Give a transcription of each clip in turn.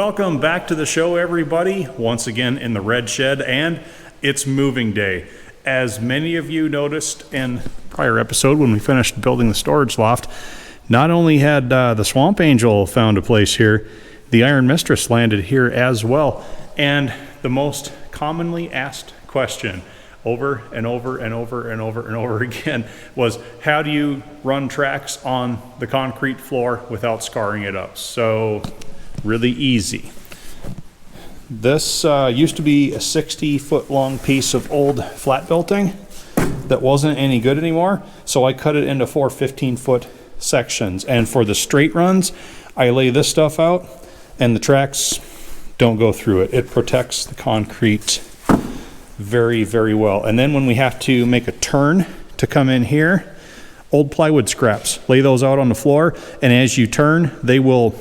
Welcome back to the show, everybody. Once again in the red shed, and it's moving day. As many of you noticed in prior episode when we finished building the storage loft, not only had the Swamp Angel found a place here, the Iron Mistress landed here as well. And the most commonly asked question over and over and over and over and over again was, how do you run tracks on the concrete floor without scarring it up? So really easy. This used to be a 60-foot long piece of old flat building that wasn't any good anymore, so I cut it into 4 15-foot sections, and for the straight runs I lay this stuff out and the tracks don't go through it. It protects the concrete very, very well. And then when we have to make a turn to come in here, old plywood scraps, lay those out on the floor, and as you turn they will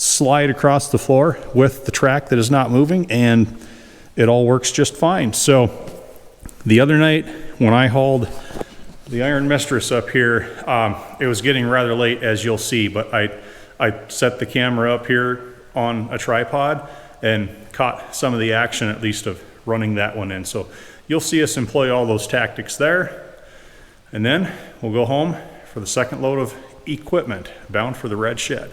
slide across the floor with the track that is not moving, and it all works just fine. So the other night when I hauled the Iron Mistress up here, it was getting rather late, as you'll see, but I set the camera up here on a tripod and caught some of the action, at least, of running that one in. So you'll see us employ all those tactics there, and then we'll go home for the second load of equipment bound for the red shed.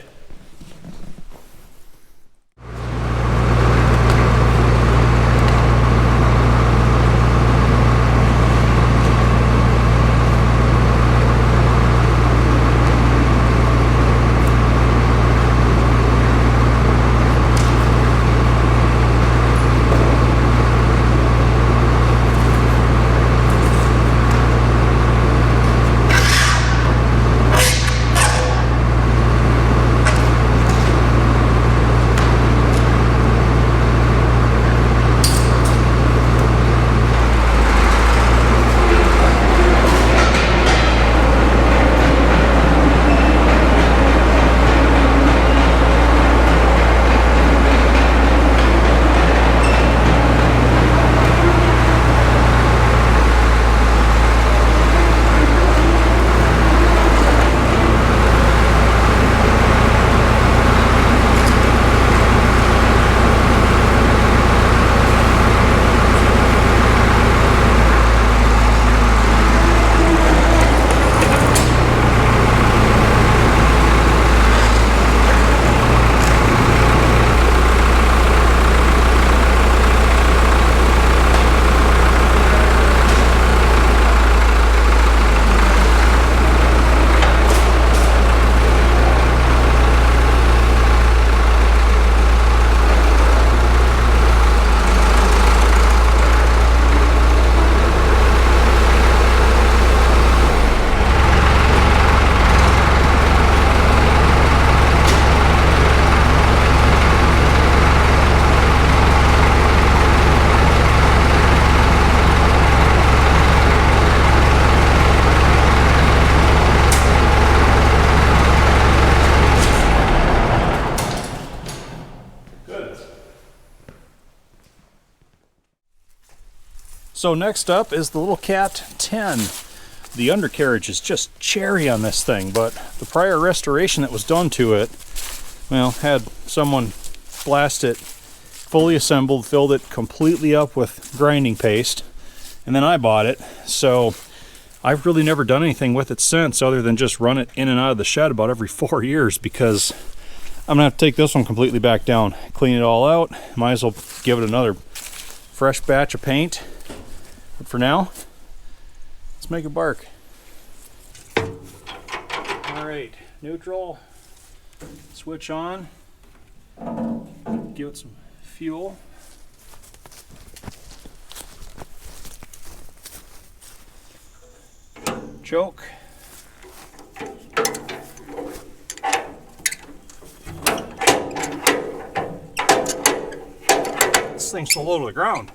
So next up is the little Cat 10. The undercarriage is just cherry on this thing, but the prior restoration that was done to it, well, had someone blast it fully assembled, filled it completely up with grinding paste, and then I bought it. So I've really never done anything with it since, other than just run it in and out of the shed about every 4 years, because I'm gonna have to take this one completely back down, clean it all out. Might as well give it another fresh batch of paint. But for now, let's make it bark. All right, neutral, switch on, give it some fuel. Choke. This thing's so low to the ground.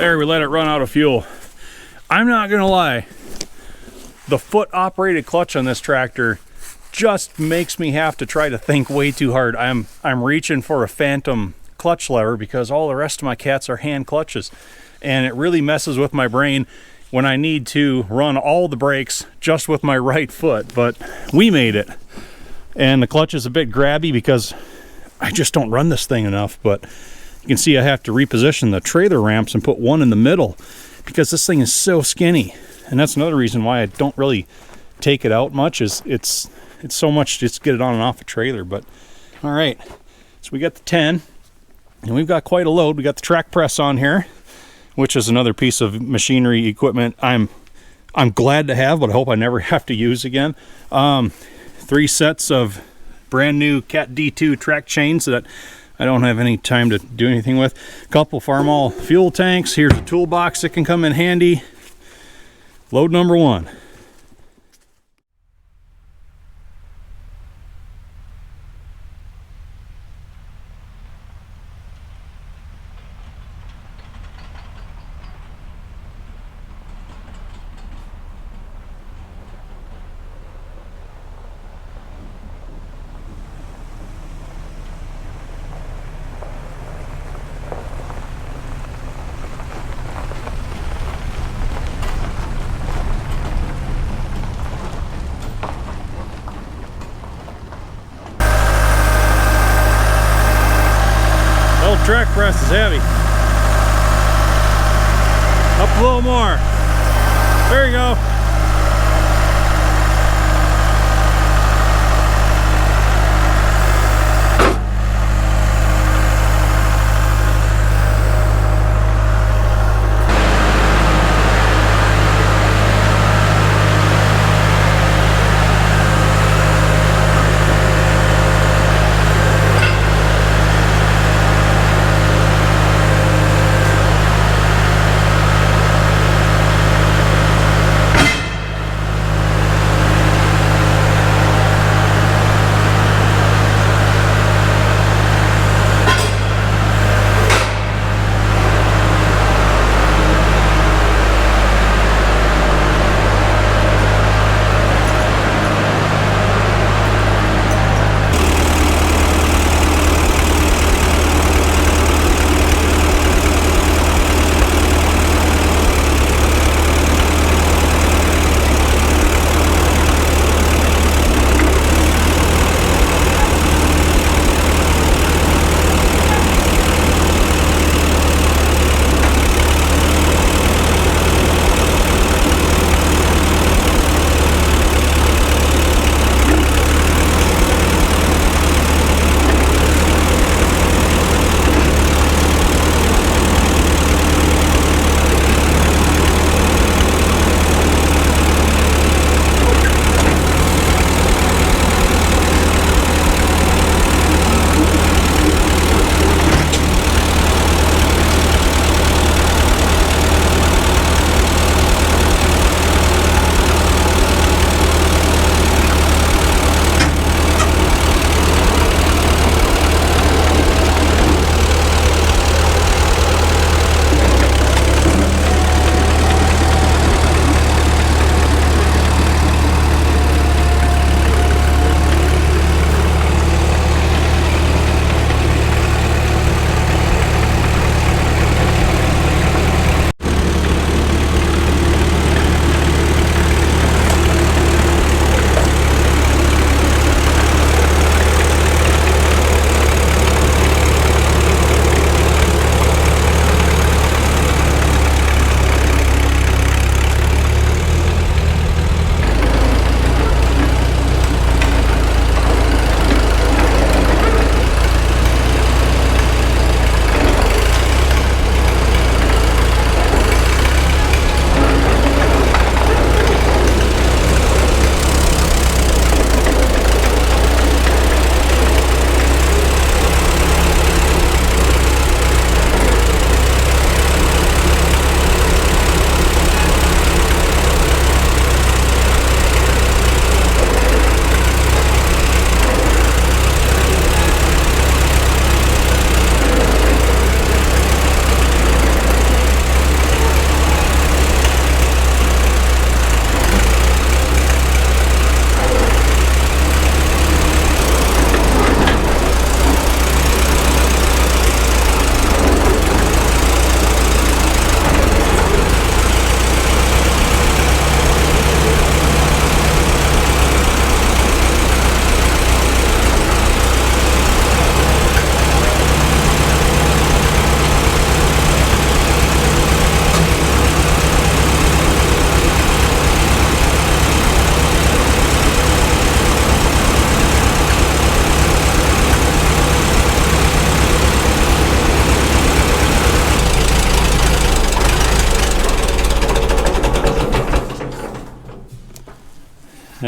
There, we let it run out of fuel. I'm not gonna lie, the foot operated clutch on this tractor just makes me have to try to think way too hard. I'm reaching for a phantom clutch lever because all the rest of my cats are hand clutches, and it really messes with my brain when I need to run all the brakes just with my right foot. But we made it, and the clutch is a bit grabby because I just don't run this thing enough. But you can see I have to reposition the trailer ramps and put one in the middle because this thing is so skinny. And that's another reason why I don't really take it out much, is it's so much just get it on and off the trailer. But all right, so we got the 10, and we've got quite a load. We got the track press on here, which is another piece of machinery equipment I'm glad to have, but I hope I never have to use again. 3 sets of brand new Cat D2 track chains that I don't have any time to do anything with. A couple Farmall fuel tanks. Here's a toolbox that can come in handy. Load number 1. Track press is heavy. Up a little more. There you go.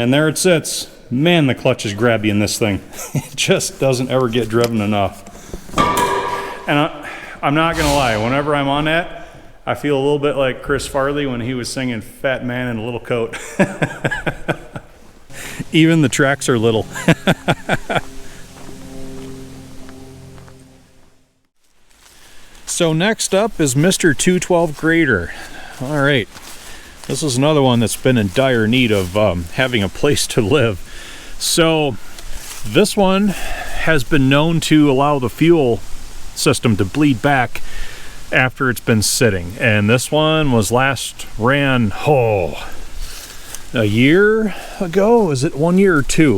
and there it sits. Man, the clutch is grabby in this thing. It just doesn't ever get driven enough. And I'm not gonna lie, whenever I'm on that, I feel a little bit like Chris Farley when he was singing Fat Man in a Little Coat. Even the tracks are little. So next up is Mr. 212 grader. All right, this is another one that's been in dire need of having a place to live. So this one has been known to allow the fuel system to bleed back after it's been sitting. And this one was last ran, a year ago? Is it 1 year or two?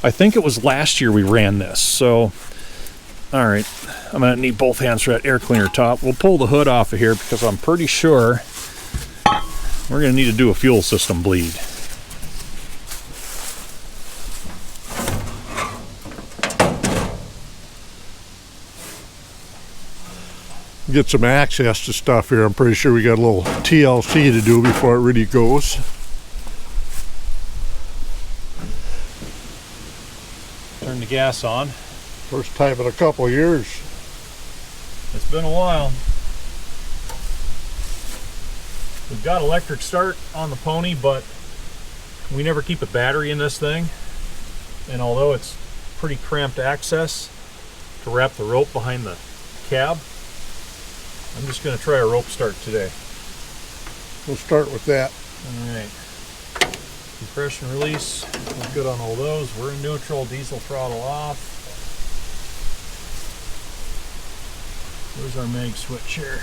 I think it was last year we ran this. So, all right, I'm gonna need both hands for that air cleaner top. We'll pull the hood off of here because I'm pretty sure we're gonna need to do a fuel system bleed. Get some access to stuff here. I'm pretty sure we got a little TLC to do before it really goes. Turn the gas on. First time in a couple of years. It's been a while. We've got electric start on the pony, but we never keep a battery in this thing. And although it's pretty cramped access to wrap the rope behind the cab, I'm just going to try a rope start today. We'll start with that. All right. Compression release, we're good on all those. We're in neutral, diesel throttle off. Where's our mag switch here?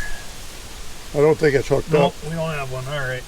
I don't think it's hooked up. Nope, we don't have one. All right.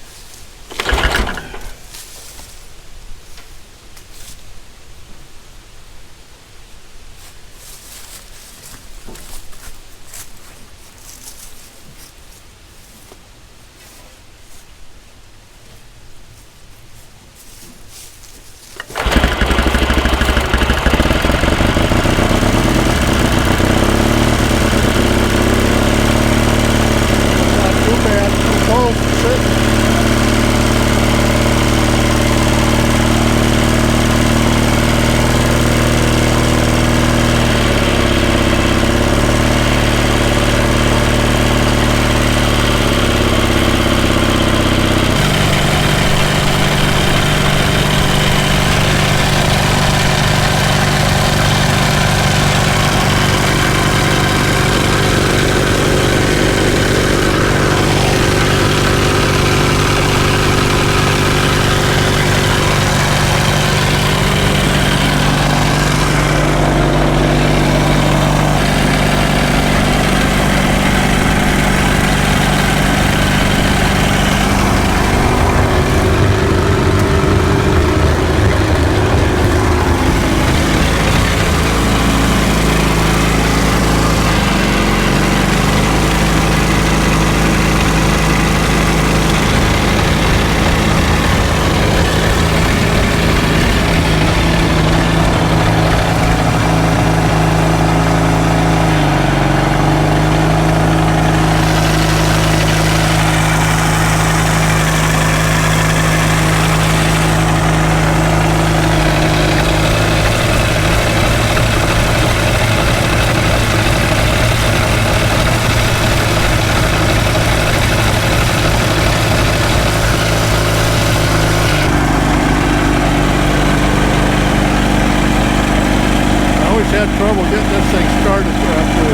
Had trouble getting this thing started after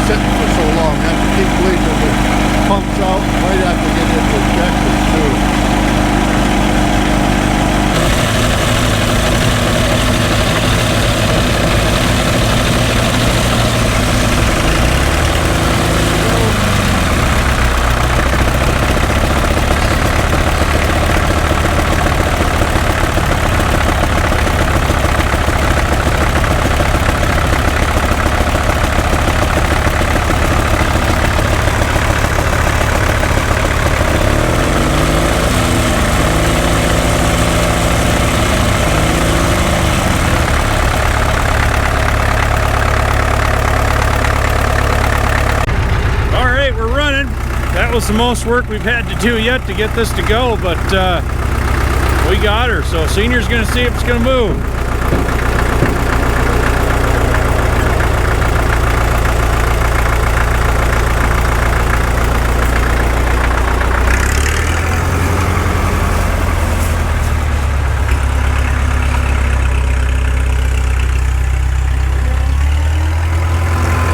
sitting for so long. Have to keep bleeding the pumps out. Might have to get into injectors too. That was the most work we've had to do yet to get this to go, but We got her, so Senior's gonna see if it's gonna move.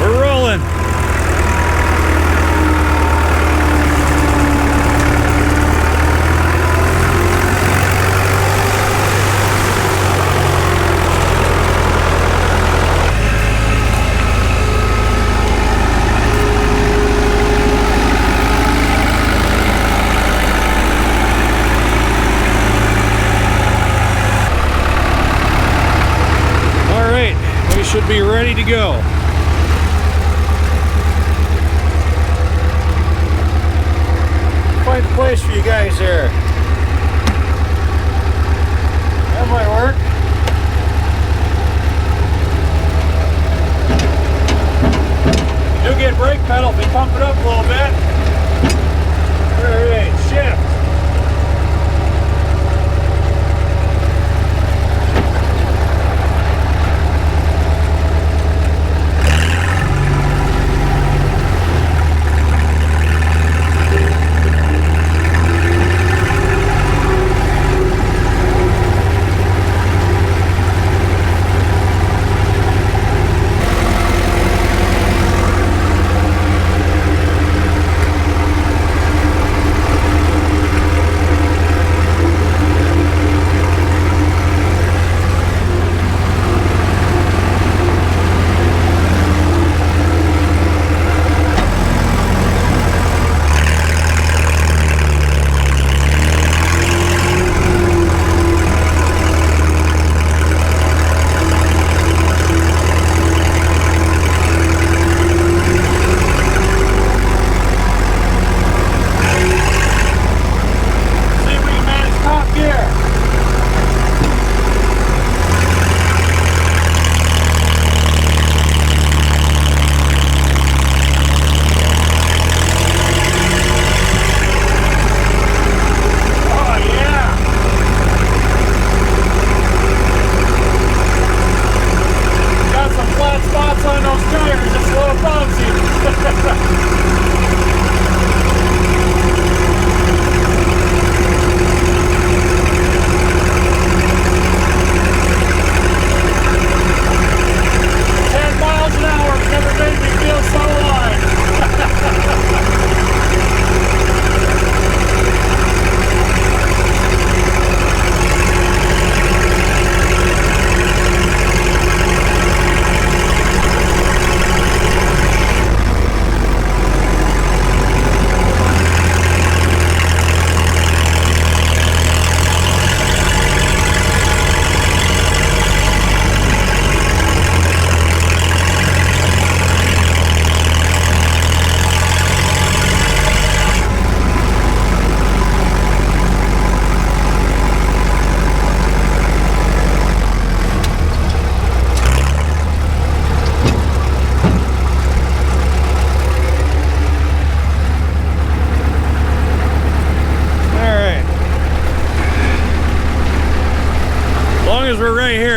We're rolling. Should be ready to go. Find a place for you guys there. That might work. You do get brake pedal if you pump it up a little bit. Alright, shift.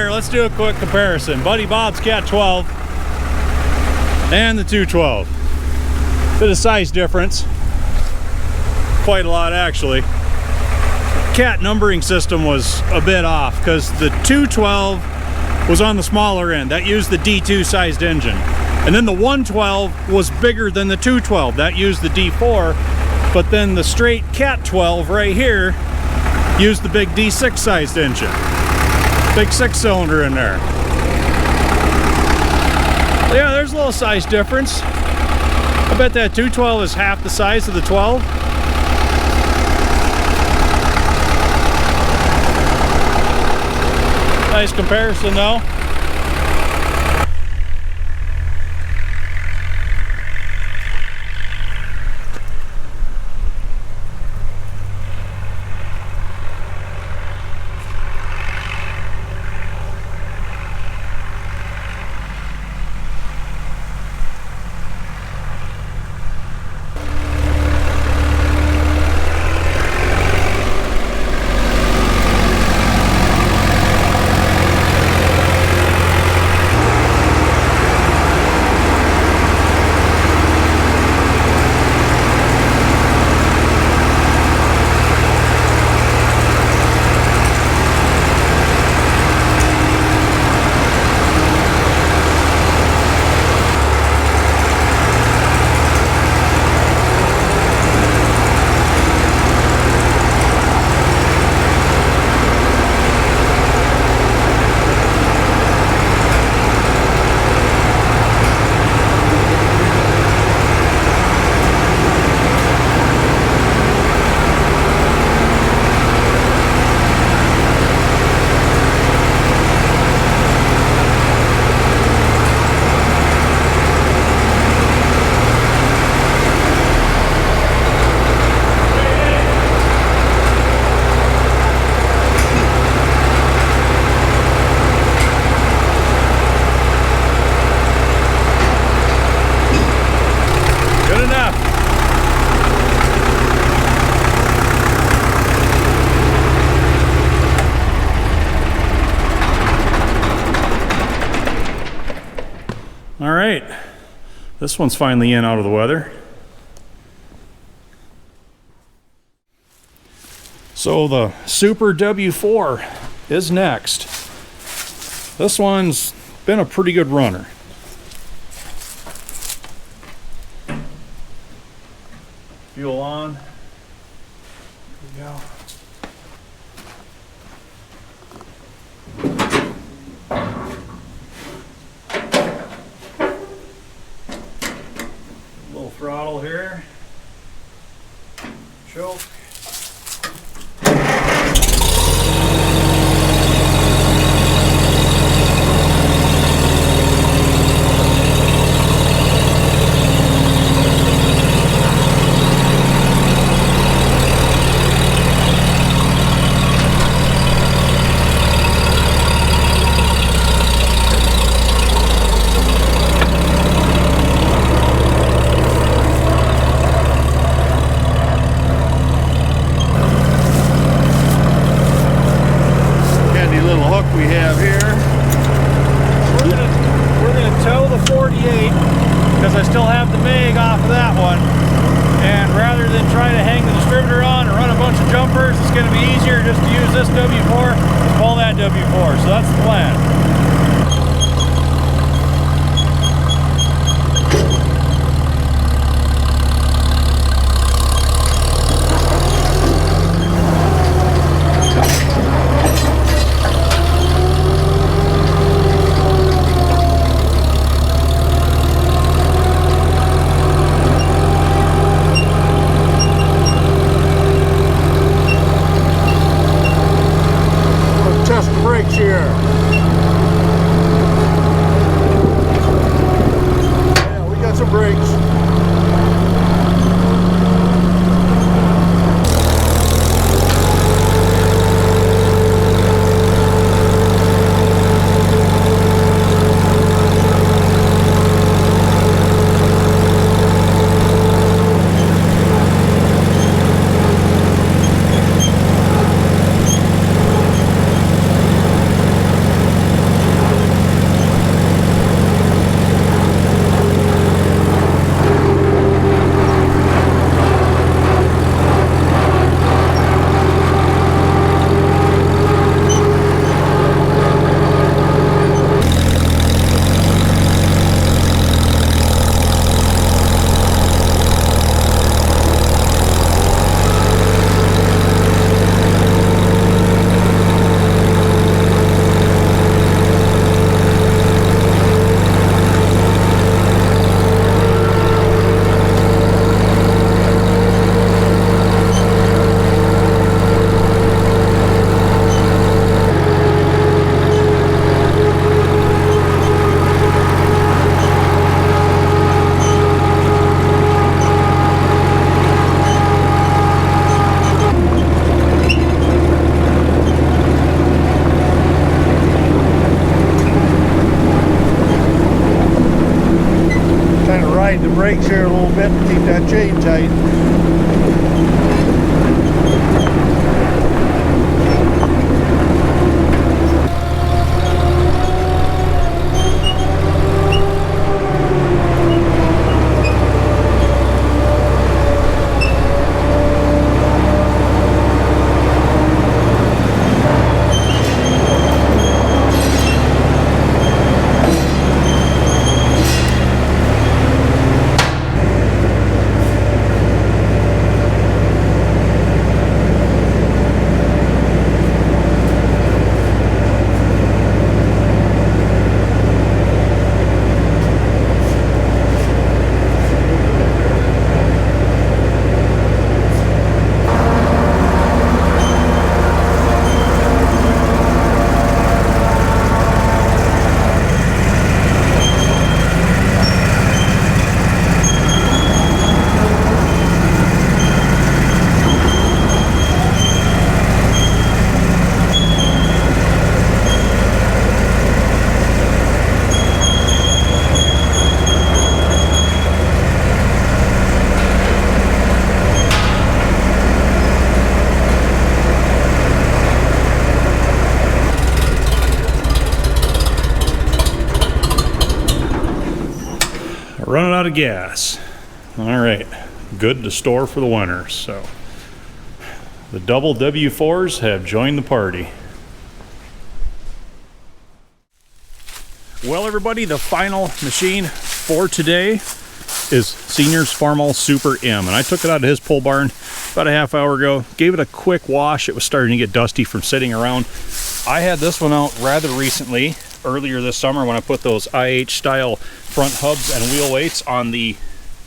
Let's do a quick comparison. Buddy Bob's Cat 12 and the 212. Bit of size difference. Quite a lot actually. Cat numbering system was a bit off because the 212 was on the smaller end. That used the D2 sized engine. And then the 112 was bigger than the 212. That used the D4. But then the straight Cat 12 right here used the big D6 sized engine. Big 6-cylinder in there. Yeah, there's a little size difference. I bet that 212 is half the size of the 12. Nice comparison though. All right, this one's finally in out of the weather. So the Super W4 is next. This one's been a pretty good runner. Fuel on. Here we go. Little throttle here. Choke. We have here. We're gonna tow the 48 because I still have the MAG off of that one, and rather than try to hang the distributor on and run a bunch of jumpers, it's going to be easier just to use this W4 to pull that W4. So that's the plan. Test the brakes here. Yeah, we got some brakes. Ride the brakes here a little bit to keep that chain tight. out of gas. All right, good to store for the winter. So the double W-4's have joined the party. Well, everybody, the final machine for today is Senior's Farmall Super M, and I took it out of his pole barn about a half hour ago, gave it a quick wash. It was starting to get dusty from sitting around. I had this one out rather recently, earlier this summer, when I put those IH style front hubs and wheel weights on the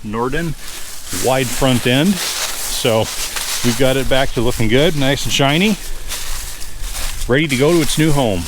Norden wide front end. So we've got it back to looking good, nice and shiny, ready to go to its new home.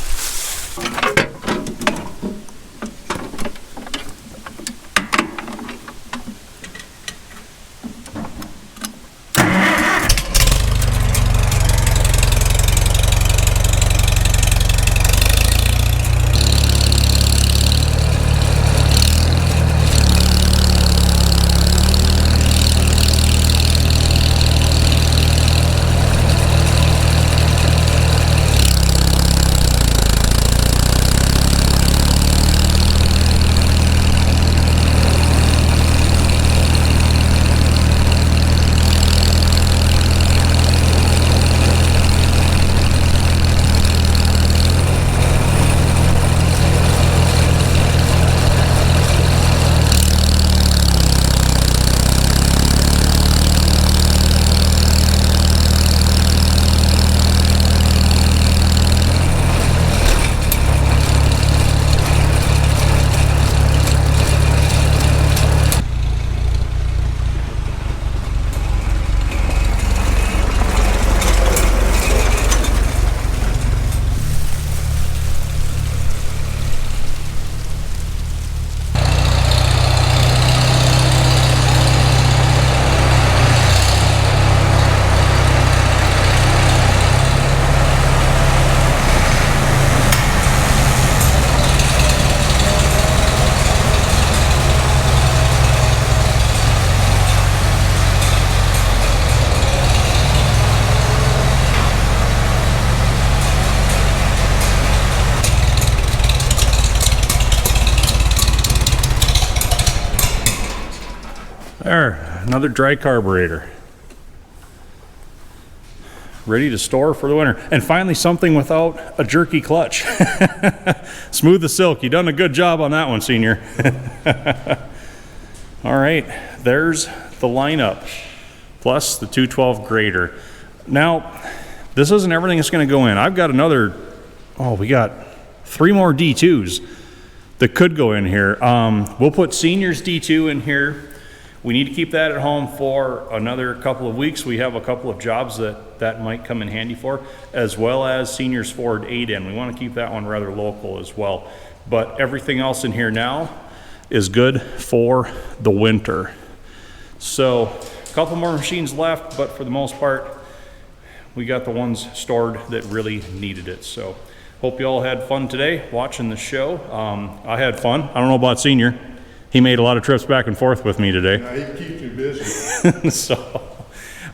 There, another dry carburetor. Ready to store for the winter. And finally something without a jerky clutch. Smooth as silk. You done a good job on that one, Senior. All right, there's the lineup, plus the 212 grader. Now, this isn't everything that's gonna go in. I've got another, we got 3 more D2s that could go in here. We'll put Senior's D2 in here. We need to keep that at home for another couple of weeks. We have a couple of jobs that might come in handy for, as well as Senior's Ford 8N. We want to keep that one rather local as well. But everything else in here now is good for the winter. So a couple more machines left, but for the most part, we got the ones stored that really needed it. So hope you all had fun today watching the show. I had fun. I don't know about Senior. He made a lot of trips back and forth with me today. Yeah, he keeps you busy. So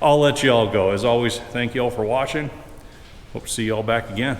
I'll let you all go. As always, thank you all for watching. Hope to see you all back again.